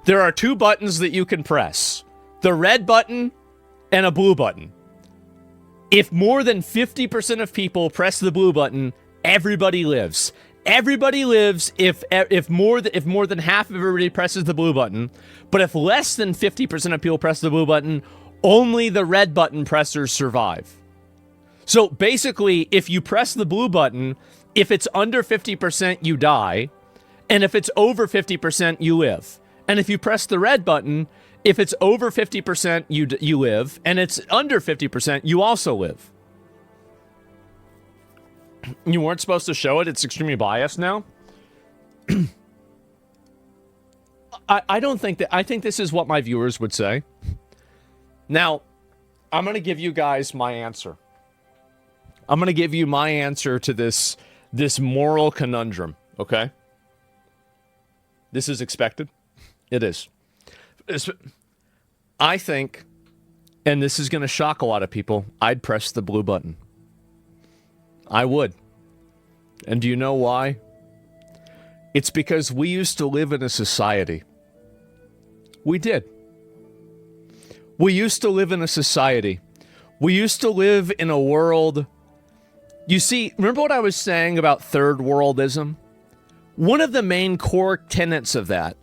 There are two buttons that you can press. The red button and a blue button. If more than 50% of people press the blue button, everybody lives. Everybody lives if more than half of everybody presses the blue button. But if less than 50% of people press the blue button, only the red button pressers survive. So basically, if you press the blue button, if it's under 50%, you die. And if it's over 50%, you live. And if you press the red button, if it's over 50%, you live. And it's under 50%, you also live. You weren't supposed to show it. It's extremely biased now. I don't think that... I think this is what my viewers would say. Now, I'm going to give you guys my answer. I'm going to give you my answer to this moral conundrum, okay? This is expected. It is. I think, and this is going to shock a lot of people, I'd press the blue button. I would. And do you know why? It's because we used to live in a society. We did. We used to live in a society. We used to live in a world... You see, remember what I was saying about third worldism? One of the main core tenets of that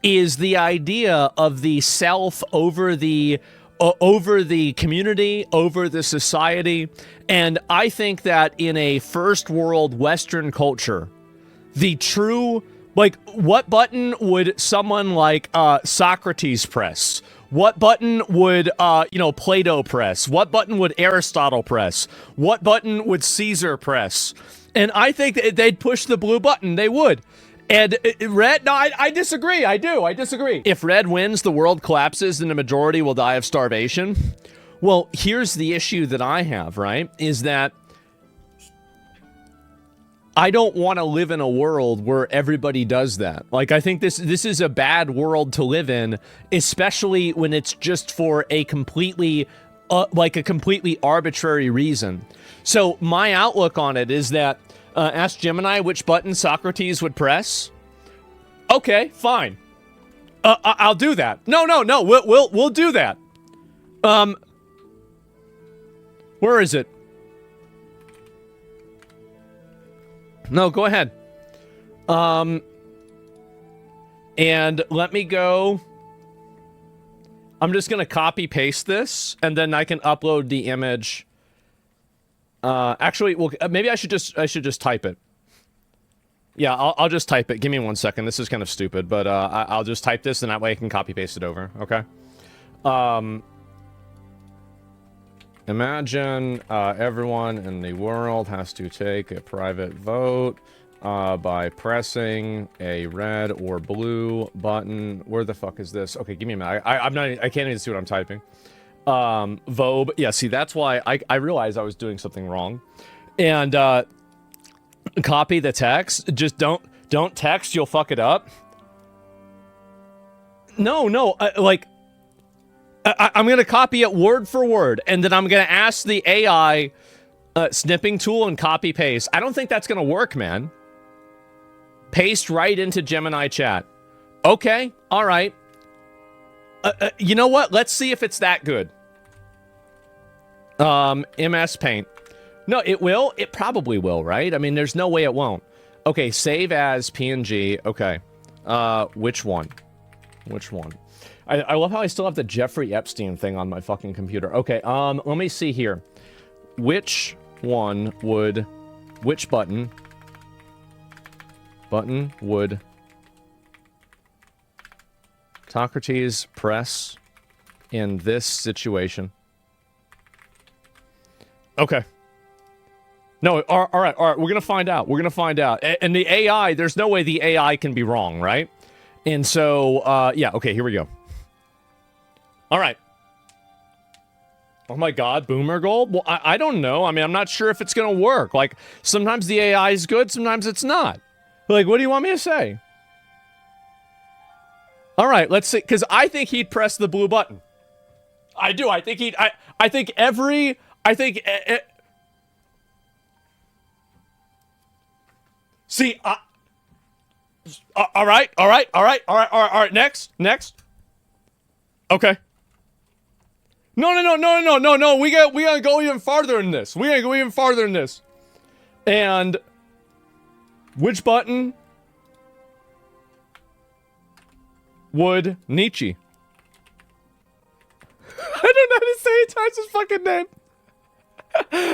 is the idea of the self over the community, over the society. And I think that in a first world Western culture, the true, like, what button would someone like Socrates press? What button would, Plato press? What button would Aristotle press? What button would Caesar press? And I think that they'd push the blue button. They would. And red, no, I disagree. I disagree. If red wins, the world collapses and the majority will die of starvation. Well, here's the issue that I have, right? Is that I don't want to live in a world where everybody does that. Like, I think this is a bad world to live in, especially when it's just for a completely arbitrary reason. So my outlook on it is that, ask Gemini which button Socrates would press. Okay, fine. I'll do that. No, we'll do that. Where is it? No, go ahead. And let me go. I'm just gonna copy paste this, and then I can upload the image. Actually, well, maybe I should just type it. Yeah, I'll just type it. Give me 1 second. This is kind of stupid, but I'll just type this, and that way I can copy paste it over. Okay. Imagine everyone in the world has to take a private vote by pressing a red or blue button. Where the fuck is this? Okay, give me a minute. I can't even see what I'm typing. Vobe. Yeah, see, that's why I realized I was doing something wrong. And copy the text. Just don't text. You'll fuck it up. No. I'm going to copy it word for word, and then I'm going to ask the AI snipping tool and copy paste. I don't think that's going to work, man. Paste right into Gemini chat. Okay, all right. You know what? Let's see if it's that good. MS Paint. No, it will. It probably will, right? I mean, there's no way it won't. Okay, save as PNG. Okay. Which one? I love how I still have the Jeffrey Epstein thing on my fucking computer. Okay, let me see here. Which button would Socrates press in this situation? Okay. No, all right, we're gonna find out. And the AI, there's no way the AI can be wrong, right? And so, yeah, okay, here we go. All right. Oh my god, Boomer Gold? Well, I don't know. I mean, I'm not sure if it's gonna work. Like, sometimes the AI is good, sometimes it's not. Like, what do you want me to say? All right, let's see. Because I think he'd press the blue button. I do. I think he'd... I think every... I think... See, All right. Next. Okay. No. We gotta go even farther in this. And which button would Nietzsche? I don't know how to say it. Types his fucking name.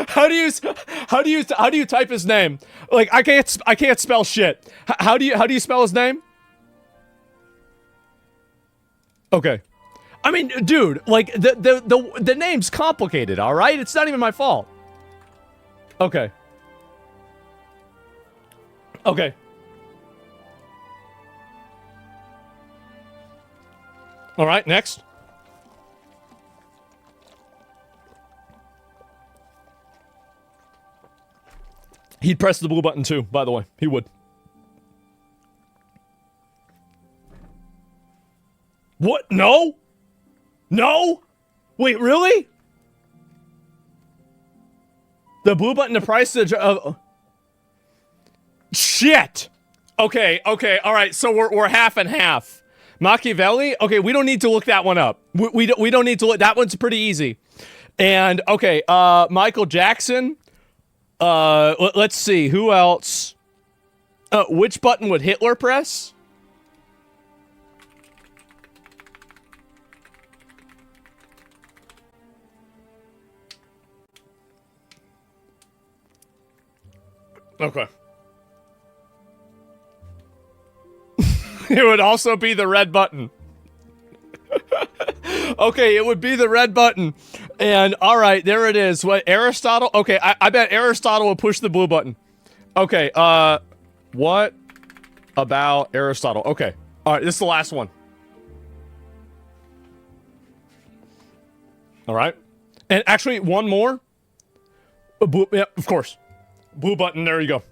How do you type his name? Like I can't spell shit. How do you spell his name? Okay. I mean, dude, like the name's complicated, all right? It's not even my fault. Okay. Okay. All right, next. He'd press the blue button too, by the way. He would. What? No? No? Wait, really? The blue button to price the... shit! Okay, alright, so we're half and half. Machiavelli? Okay, we don't need to look that one up. We don't need to look... That one's pretty easy. And, okay, Michael Jackson... let's see, who else? Which button would Hitler press? Okay. It would also be the red button. Okay, it would be the red button. And, alright, there it is. What, Aristotle? Okay, I bet Aristotle would push the blue button. Okay, what about Aristotle? Okay, alright, this is the last one. Alright. And actually, one more. Blue, yeah, of course. Blue button, there you go.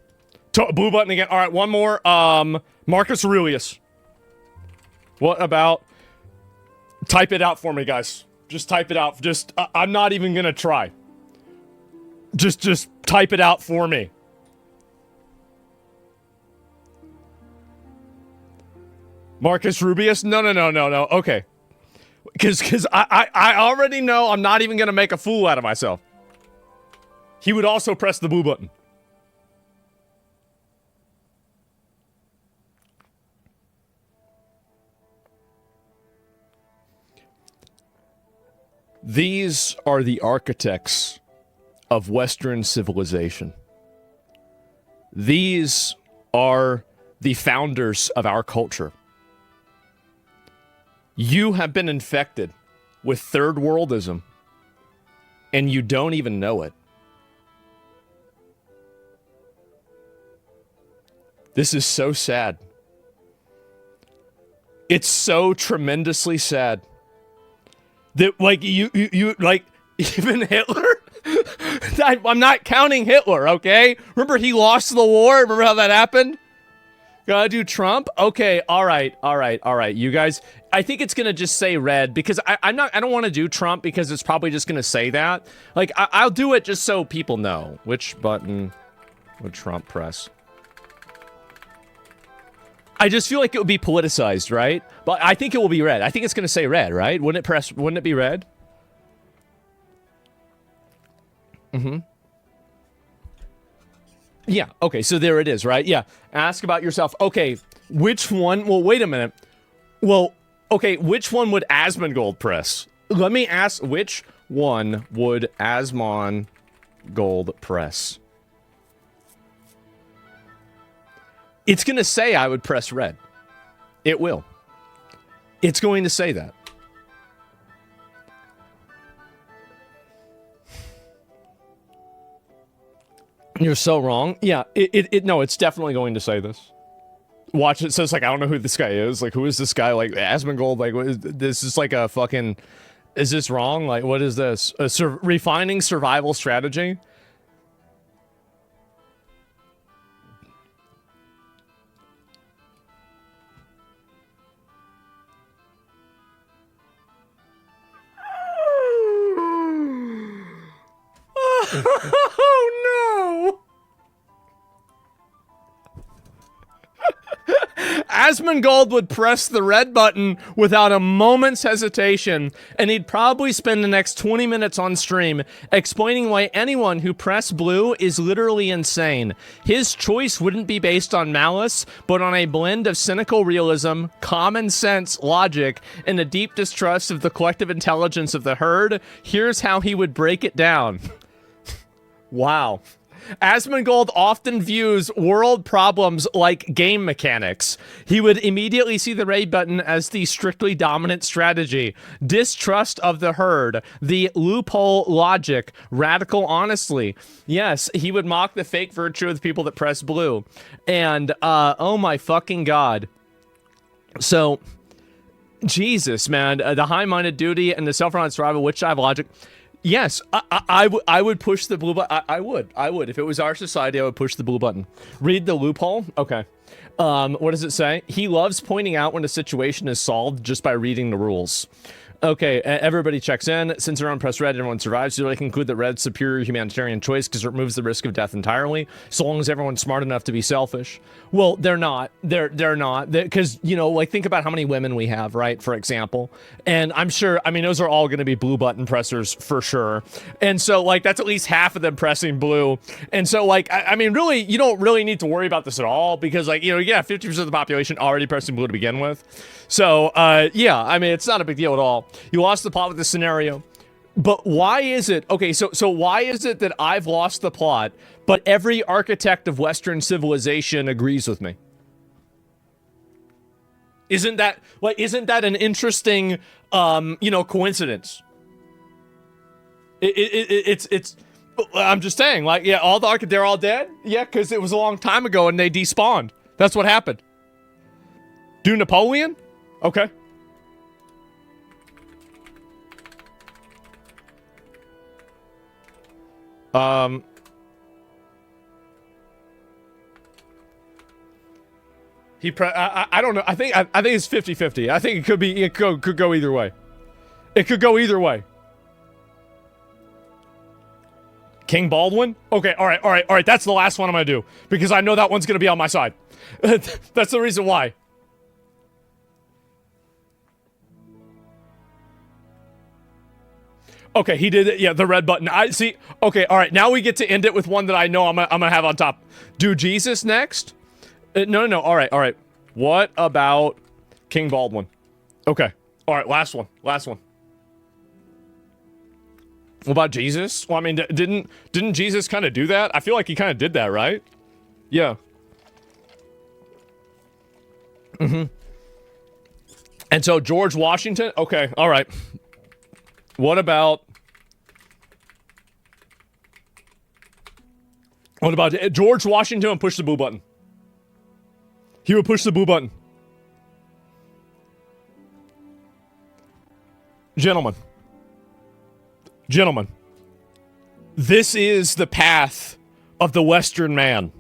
Blue button again. Alright, one more. Marcus Aurelius. What about... Type it out for me, guys. Just type it out. Just, I'm not even gonna try. Just type it out for me. Marcus Rubius? No. Okay. Cause I already know I'm not even gonna make a fool out of myself. He would also press the blue button. These are the architects of Western civilization. These are the founders of our culture. You have been infected with third worldism, and you don't even know it. This is so sad. It's so tremendously sad. That, like, you like, even Hitler? I'm not counting Hitler, okay? Remember he lost the war? Remember how that happened? Gotta do Trump? Okay, alright. You guys, I think it's gonna just say red, because I don't want to do Trump, because it's probably just gonna say that. Like, I'll do it just so people know. Which button would Trump press? I just feel like it would be politicized, right? But I think it will be red. I think it's going to say red, right? Wouldn't it be red? Mm-hmm. Yeah, okay, so there it is, right? Yeah, ask about yourself. Okay, which one? Well, wait a minute. Well, okay, which one would Asmongold press? Let me ask, which one would Asmongold press? It's going to say I would press red. It will. It's going to say that. You're so wrong. Yeah, no, it's definitely going to say this. Watch it. Says, like, I don't know who this guy is. Like, who is this guy? Like, Asmongold, like, this is like a fucking... Is this wrong? Like, what is this? Refining survival strategy? Oh, no! Asmongold would press the red button without a moment's hesitation, and he'd probably spend the next 20 minutes on stream explaining why anyone who pressed blue is literally insane. His choice wouldn't be based on malice, but on a blend of cynical realism, common sense, logic, and a deep distrust of the collective intelligence of the herd. Here's how he would break it down. Wow. Asmongold often views world problems like game mechanics. He would immediately see the raid button as the strictly dominant strategy, distrust of the herd, the loophole logic, radical honesty. Yes, he would mock the fake virtue of the people that press blue. And, oh my fucking god. So, Jesus, man, the high-minded duty and the self-reliant survival, which I have logic. Yes, I would push the blue button. I would. If it was our society, I would push the blue button. Read the loophole. Okay. What does it say? He loves pointing out when a situation is solved just by reading the rules. Okay, everybody checks in. Since everyone pressed red, everyone survives. So I conclude that red's superior humanitarian choice because it removes the risk of death entirely, so long as everyone's smart enough to be selfish. Well, they're not. They're not. Because, you know, like, think about how many women we have, right, for example. And I'm sure, I mean, those are all going to be blue button pressers for sure. And so, like, that's at least half of them pressing blue. And so, like, I mean, really, you don't really need to worry about this at all because, like, you know, yeah, 50% of the population already pressing blue to begin with. So, yeah, I mean, it's not a big deal at all. You lost the plot with this scenario. But why is it, okay, so why is it that I've lost the plot, but every architect of Western civilization agrees with me? Isn't that an interesting, you know, coincidence? It's, I'm just saying, like, yeah, all the they're all dead? Yeah, because it was a long time ago and they despawned. That's what happened. Do Napoleon? Okay. I don't know. I think it's 50-50. I think it could go either way. It could go either way. King Baldwin? Okay, all right. That's the last one I'm gonna do because I know that one's gonna be on my side. That's the reason why. Okay, he did it. Yeah, the red button. I see. Okay, all right. Now we get to end it with one that I know I'm gonna have on top. Do Jesus next? No. All right. What about King Baldwin? Okay. All right. Last one. What about Jesus? Well, I mean, didn't Jesus kind of do that? I feel like he kind of did that, right? Yeah. Mm-hmm. And so George Washington. Okay. All right. What about George Washington and push the blue button? He would push the blue button. Gentlemen, this is the path of the Western man.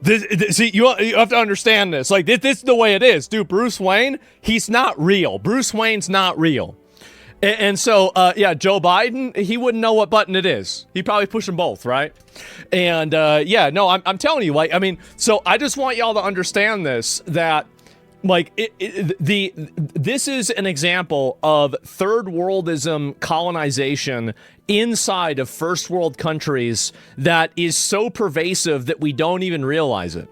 See, you have to understand this. Like, this is the way it is. Dude, Bruce Wayne, he's not real. Bruce Wayne's not real. And so, yeah, Joe Biden, he wouldn't know what button it is. He'd probably push them both, right? And, yeah, no, I'm telling you, like, I mean, so I just want y'all to understand this, that, like, this is an example of third worldism colonization inside of first world countries that is so pervasive that we don't even realize it.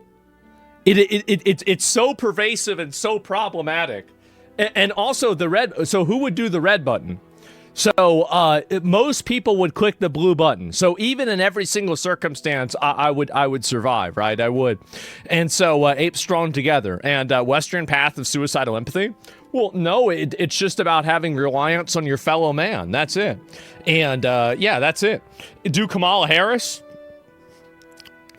It's so pervasive and so problematic. And also the red, so who would do the red button? So most people would click the blue button. So even in every single circumstance, I would survive, right? I would. And so apes strong together. And Western path of suicidal empathy? Well, no, it's just about having reliance on your fellow man. That's it. And yeah, that's it. Do Kamala Harris?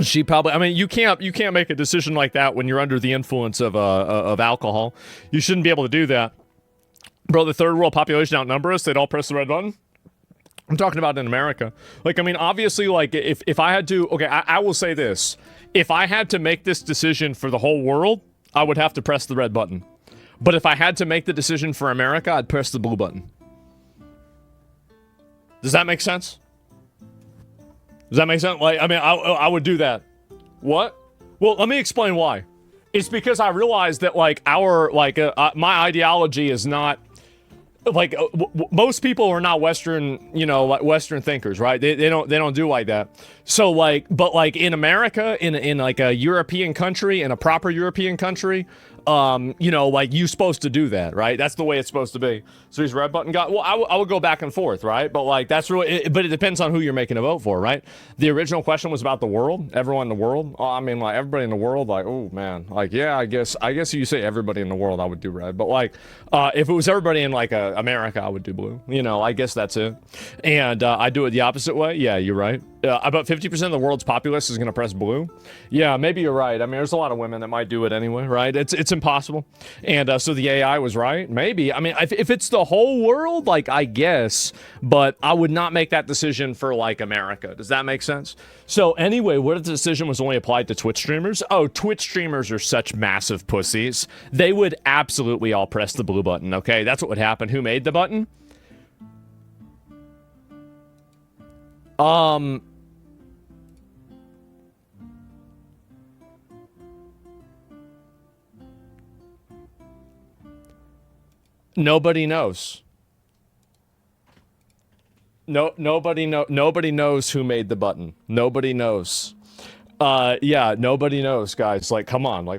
She probably, I mean, you can't make a decision like that when you're under the influence of alcohol. You shouldn't be able to do that. Bro, the third world population outnumber us. They'd all press the red button. I'm talking about in America. Like, I mean, obviously, like, if I had to, okay, I will say this. If I had to make this decision for the whole world, I would have to press the red button. But if I had to make the decision for America, I'd press the blue button. Does that make sense? Does that make sense? Like, I mean, I would do that. What? Well, let me explain why. It's because I realized that like my ideology is not like most people are not Western, like Western thinkers, right? They don't do like that. So like, but like in America, in like a European country, in a proper European country, like you're supposed to do that, right? That's the way it's supposed to be. So these red button guys, well, I would go back and forth, right? But like that's really, but it depends on who you're making a vote for, right? The original question was about the world, everyone in the world. Oh, I mean, like everybody in the world, like, oh man, like yeah, I guess if you say everybody in the world, I would do red. But like, if it was everybody in like America, I would do blue. I guess that's it. And I do it the opposite way. Yeah, you're right. About 50% of the world's populace is going to press blue. Yeah, maybe you're right. I mean, there's a lot of women that might do it anyway, right? It's impossible. And so the AI was right. Maybe. I mean, if it's the whole world, like, I guess. But I would not make that decision for, like, America. Does that make sense? So anyway, what if the decision was only applied to Twitch streamers? Oh, Twitch streamers are such massive pussies. They would absolutely all press the blue button, okay? That's what would happen. Who made the button? Nobody knows. Nobody knows who made the button. Nobody knows. Yeah, nobody knows, guys. Like, come on. Like,